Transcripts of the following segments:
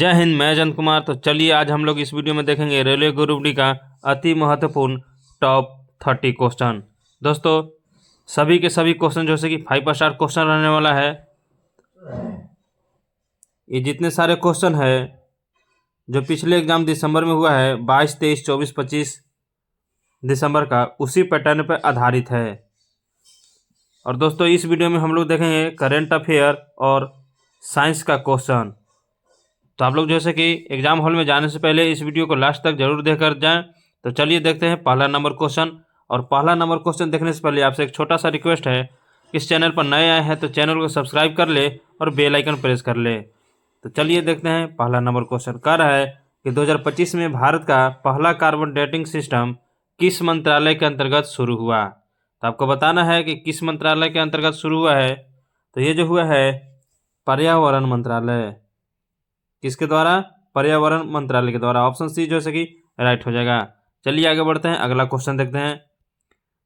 जय हिंद। मैं जयंत कुमार। तो चलिए आज हम लोग इस वीडियो में देखेंगे रेलवे ग्रुप डी का अति महत्वपूर्ण टॉप 30 क्वेश्चन। दोस्तों सभी के सभी क्वेश्चन जैसे कि 5 स्टार क्वेश्चन रहने वाला है। ये जितने सारे क्वेश्चन है जो पिछले एग्जाम दिसंबर में हुआ है 22, 23, 24, 25 दिसंबर का, उसी पैटर्न पर आधारित है। और दोस्तों इस वीडियो में हम लोग देखेंगे करेंट अफेयर और साइंस का क्वेश्चन। तो आप लोग जैसे कि एग्जाम हॉल में जाने से पहले इस वीडियो को लास्ट तक जरूर देखकर जाएं। तो चलिए देखते हैं पहला नंबर क्वेश्चन। और पहला नंबर क्वेश्चन देखने से पहले आपसे एक छोटा सा रिक्वेस्ट है, इस चैनल पर नए आए हैं तो चैनल को सब्सक्राइब कर ले और बेल आइकन प्रेस कर ले। तो चलिए देखते हैं पहला नंबर क्वेश्चन कह रहा है कि 2025 में भारत का पहला कार्बन डेटिंग सिस्टम किस मंत्रालय के अंतर्गत शुरू हुआ। तो आपको बताना है कि किस मंत्रालय के अंतर्गत शुरू हुआ है। तो ये जो हुआ है पर्यावरण मंत्रालय। किसके द्वारा? पर्यावरण मंत्रालय के द्वारा। ऑप्शन सी जो है कि राइट हो जाएगा। चलिए आगे बढ़ते हैं, अगला क्वेश्चन देखते हैं।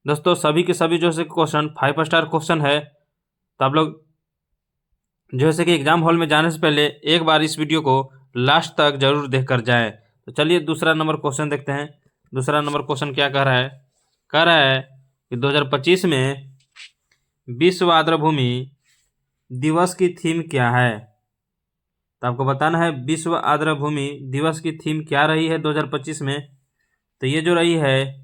दोस्तों सभी के सभी जो है क्वेश्चन 5 स्टार क्वेश्चन है। तो आप लोग जो है कि एग्जाम हॉल में जाने से पहले एक बार इस वीडियो को लास्ट तक जरूर देख कर जाएं। तो चलिए दूसरा नंबर क्वेश्चन देखते हैं। दूसरा नंबर क्वेश्चन क्या कह रहा है? कह रहा है कि 2025 में विश्व आर्द्रभूमि दिवस की थीम क्या है। तो आपको बताना है विश्व आर्द्रभूमि दिवस की थीम क्या रही है 2025 में। तो ये जो रही है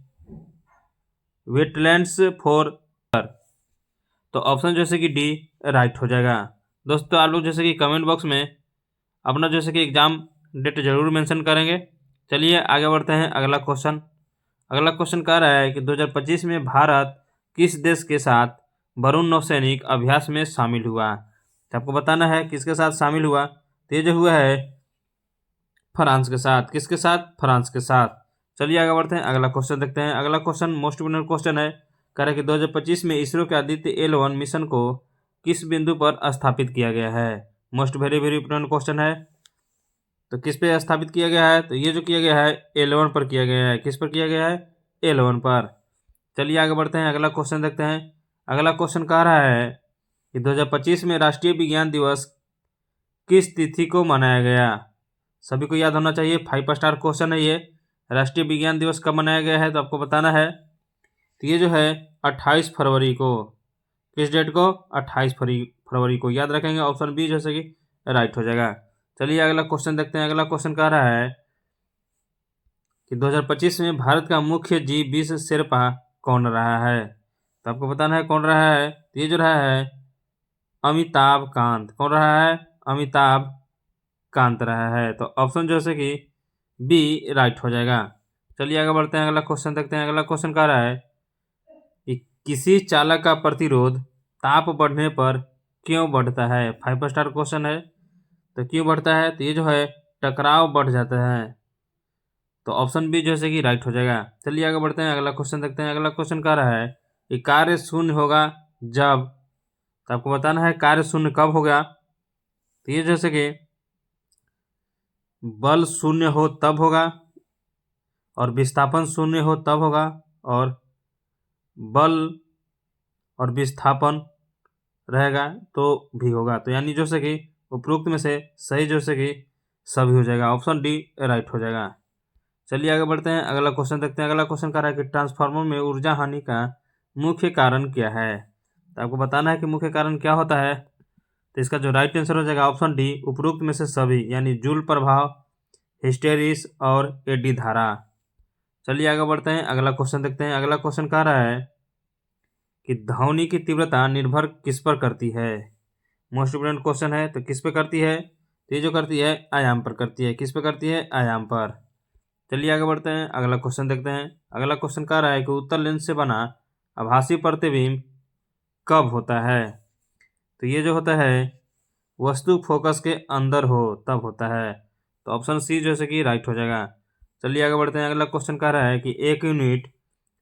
वेटलैंड्स फॉर। तो ऑप्शन जैसे कि डी राइट हो जाएगा। दोस्तों आप लोग जैसे कि कमेंट बॉक्स में अपना जैसे कि एग्जाम डेट जरूर मेंशन करेंगे। चलिए आगे बढ़ते हैं, अगला क्वेश्चन। अगला क्वेश्चन कह रहा है कि 2025 में भारत किस देश के साथ वरुण नौसैनिक अभ्यास में शामिल हुआ। तो आपको बताना है किसके साथ शामिल हुआ। तो ये जो हुआ है फ्रांस के साथ। किसके साथ? फ्रांस के साथ। चलिए आगे बढ़ते हैं, अगला क्वेश्चन देखते हैं। अगला क्वेश्चन मोस्ट इम्पोर्टेंट क्वेश्चन है। कह रहे कि 2025 में इसरो के आदित्य L1 मिशन को किस बिंदु पर स्थापित किया गया है। Most very very important question है। तो किस पे स्थापित किया गया है? तो ये जो किया गया है L1 पर किया गया है। किस पर किया गया है? L1 पर। चलिए आगे बढ़ते हैं, अगला क्वेश्चन देखते हैं। अगला क्वेश्चन कह रहा है कि 2025 में राष्ट्रीय विज्ञान दिवस किस तिथि को मनाया गया। सभी को याद होना चाहिए, 5 स्टार क्वेश्चन है ये। राष्ट्रीय विज्ञान दिवस कब मनाया गया है तो आपको बताना है। तो ये जो है 28 फरवरी को। किस डेट को? 28 फरवरी को। याद रखेंगे, ऑप्शन बी जैसे कि राइट हो जाएगा। चलिए अगला क्वेश्चन देखते हैं। अगला क्वेश्चन कह रहा है कि 2025 में भारत का मुख्य G20 शेर्पा कौन रहा है। तो आपको बताना है कौन रहा है। तो ये जो रहा है अमिताभ कांत। कौन रहा है? अमिताभ कांत रहा है। तो ऑप्शन जो है कि बी राइट हो जाएगा। चलिए आगे बढ़ते हैं, अगला क्वेश्चन देखते हैं। अगला क्वेश्चन कह रहा है कि किसी चालक का प्रतिरोध ताप बढ़ने पर क्यों बढ़ता है। 5 स्टार क्वेश्चन है। तो क्यों बढ़ता है? तो ये जो है टकराव बढ़ जाता है। तो ऑप्शन बी जैसे कि राइट हो जाएगा। चलिए आगे बढ़ते हैं, अगला क्वेश्चन देखते हैं। अगला क्वेश्चन कह रहा है कि कार्य शून्य होगा जब। तो आपको बताना है कार्य शून्य कब होगा। तो ये जैसे कि बल शून्य हो तब होगा, और विस्थापन शून्य हो तब होगा, और बल और विस्थापन रहेगा तो भी होगा। तो यानी जो से कि उपरोक्त में से सही जो से कि सभी हो जाएगा। ऑप्शन डी राइट हो जाएगा। चलिए आगे बढ़ते हैं, अगला क्वेश्चन देखते हैं। अगला क्वेश्चन कह रहा है कि ट्रांसफार्मर में ऊर्जा हानि का मुख्य कारण क्या है। तो आपको बताना है कि मुख्य कारण क्या होता है। तो इसका जो राइट आंसर हो जाएगा ऑप्शन डी, उपरोक्त में से सभी, यानी जूल प्रभाव, हिस्टेरिस और एडी धारा। चलिए आगे बढ़ते हैं, अगला क्वेश्चन देखते हैं। अगला क्वेश्चन कह रहा है कि ध्वनि की तीव्रता निर्भर किस पर करती है। मोस्ट इंपोर्टेंट क्वेश्चन है। तो किस पे करती है? तो ये जो करती है आयाम पर करती है। किस पे करती है? आयाम पर। चलिए आगे बढ़ते हैं, अगला क्वेश्चन देखते हैं। अगला क्वेश्चन कह रहा है कि उत्तल लेंस से बना आभासी प्रतिबिंब कब होता है। तो ये जो होता है वस्तु फोकस के अंदर हो तब होता है। तो ऑप्शन सी जैसे कि राइट हो जाएगा। चलिए आगे बढ़ते हैं, अगला क्वेश्चन कह रहा है कि 1 यूनिट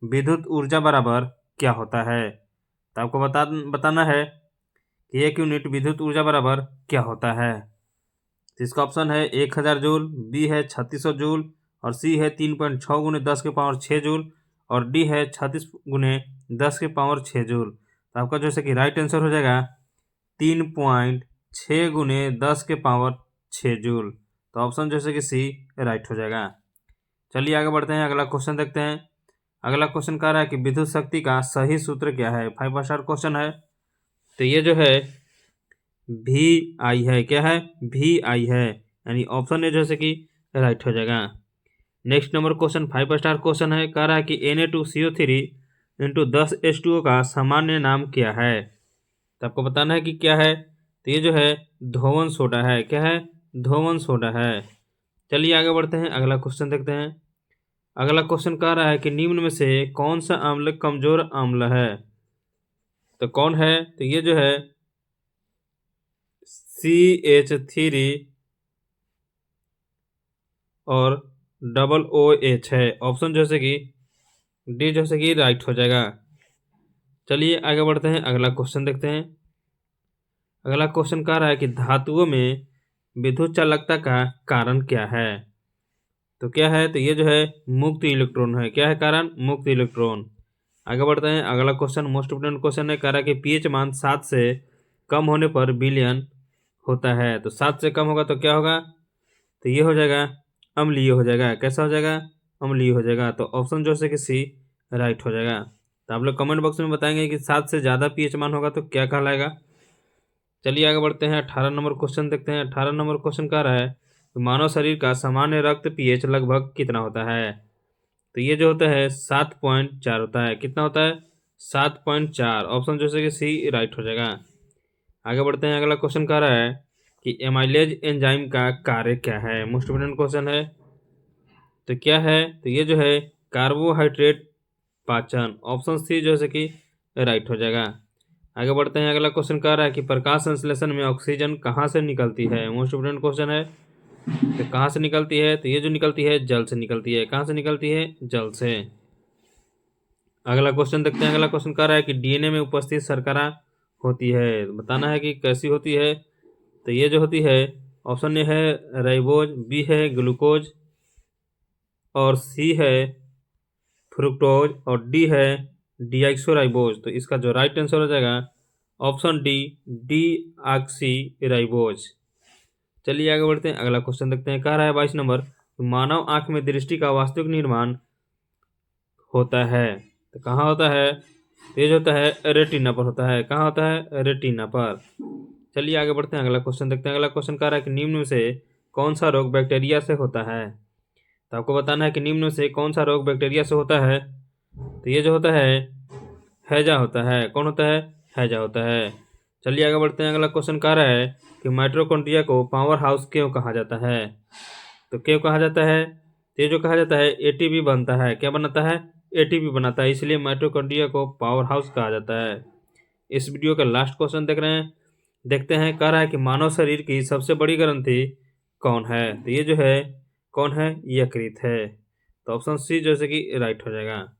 विद्युत ऊर्जा बराबर क्या होता है। तो आपको बताना है कि 1 यूनिट विद्युत ऊर्जा बराबर क्या होता है। तो इसका ऑप्शन है 1000 जूल, बी है 3600 जूल, और सी है 3.6 गुने 10 के पावर 6 जूल, और डी है 36 गुने 10 के पावर 6 जूल। तो आपका जैसे कि राइट आंसर हो जाएगा 3.6 गुने 10 के पावर 6 जूल। तो ऑप्शन जैसे कि सी राइट हो जाएगा। चलिए आगे बढ़ते हैं, अगला क्वेश्चन देखते हैं। अगला क्वेश्चन कह रहा है कि विद्युत शक्ति का सही सूत्र क्या है। 5 स्टार क्वेश्चन है। तो ये जो है वी आई है। क्या है? वी आई है, यानी ऑप्शन ए जैसे कि राइट हो जाएगा। Next number question 5 star question है। कह रहा है कि Na2CO3 इंटू 10H2O का सामान्य नाम क्या है। तो आपको बताना है कि क्या है। तो ये जो है धोवन सोडा है। क्या है? धोवन सोडा है। चलिए आगे बढ़ते हैं, अगला क्वेश्चन देखते हैं। अगला क्वेश्चन कह रहा है कि निम्न में से कौन सा अम्ल कमजोर अम्ल है। तो कौन है? तो ये जो है CH3 और OOH है। ऑप्शन जैसे कि डी जैसे कि राइट हो जाएगा। चलिए आगे बढ़ते हैं, अगला क्वेश्चन देखते हैं। अगला क्वेश्चन कह रहा है कि धातुओं में विद्युत चालकता का कारण क्या है। तो क्या है? तो ये जो है मुक्त इलेक्ट्रॉन है। क्या है कारण? मुक्त इलेक्ट्रॉन। आगे बढ़ते हैं, अगला क्वेश्चन मोस्ट इंपोर्टेंट क्वेश्चन है। कह रहा है कि पीएच मान 7 से कम होने पर विलयन होता है। तो 7 से कम होगा तो क्या होगा? तो ये हो जाएगा अम्लीय हो जाएगा। कैसा हो जाएगा? अम्लीय हो जाएगा। तो ऑप्शन जो है कि सी राइट हो जाएगा। तो आप लोग कमेंट बॉक्स में बताएंगे कि 7 से ज़्यादा पीएच मान होगा तो क्या कहलाएगा। चलिए आगे बढ़ते हैं, 18 नंबर क्वेश्चन देखते हैं। 18 नंबर क्वेश्चन कह रहा है मानव शरीर का सामान्य रक्त पीएच लगभग कितना होता है। तो ये जो होता है 7.4 होता है। कितना होता है? 7.4। ऑप्शन जैसे कि सी राइट हो जाएगा। आगे बढ़ते हैं, अगला क्वेश्चन कह रहा है कि एमाइलेज एंजाइम का कार्य क्या है। मोस्ट इंपोर्टेंट क्वेश्चन है। तो क्या है? तो ये जो है कार्बोहाइड्रेट पाचन। ऑप्शन सी जैसे कि राइट हो जाएगा। आगे बढ़ते हैं, अगला क्वेश्चन कह रहा है कि प्रकाश संश्लेषण में ऑक्सीजन कहाँ से निकलती है। मोस्ट इंपोर्टेंट क्वेश्चन है। तो कहाँ से निकलती है? तो ये जो निकलती है जल से निकलती है। कहाँ से निकलती है? जल से। अगला क्वेश्चन देखते हैं। अगला क्वेश्चन कह रहा है कि डीएनए में उपस्थित शर्करा होती है। बताना है कि कैसी होती है। तो ये जो होती है ऑप्शन ए है राइबोज, बी है ग्लूकोज और सी है फ्रुक्टोज और डी है डीऑक्सीराइबोज। तो इसका जो राइट आंसर हो जाएगा ऑप्शन डी, डीऑक्सीराइबोज। चलिए आगे बढ़ते हैं, अगला क्वेश्चन देखते हैं। कह रहा है 22 नंबर, मानव आंख में दृष्टि का वास्तविक निर्माण होता है। तो कहाँ होता है? तो ये जो होता है रेटिना पर होता है। कहाँ होता है? रेटिना पर। चलिए आगे बढ़ते हैं, अगला क्वेश्चन देखते हैं। अगला क्वेश्चन कह रहा है कि निम्न में से कौन सा रोग बैक्टीरिया से होता है। तो आपको बताना है कि निम्न में से कौन सा रोग बैक्टीरिया से होता है। तो ये जो होता है हैजा होता है। कौन होता है? हैजा होता है। चलिए आगे बढ़ते हैं, अगला क्वेश्चन कह रहा है कि माइटोकॉन्ड्रिया को पावर हाउस क्यों कहा जाता है। तो क्यों कहा जाता है? तो ये जो कहा जाता है एटीपी बनता है। क्या बनाता है? एटीपी बनाता है, इसलिए माइटोकॉन्ड्रिया को पावर हाउस कहा जाता है। इस वीडियो का लास्ट क्वेश्चन देख रहे हैं, देखते हैं। कह रहा है कि मानव शरीर की सबसे बड़ी ग्रंथि कौन है। तो ये जो है कौन है? यकृत है। तो ऑप्शन सी जैसे कि राइट हो जाएगा।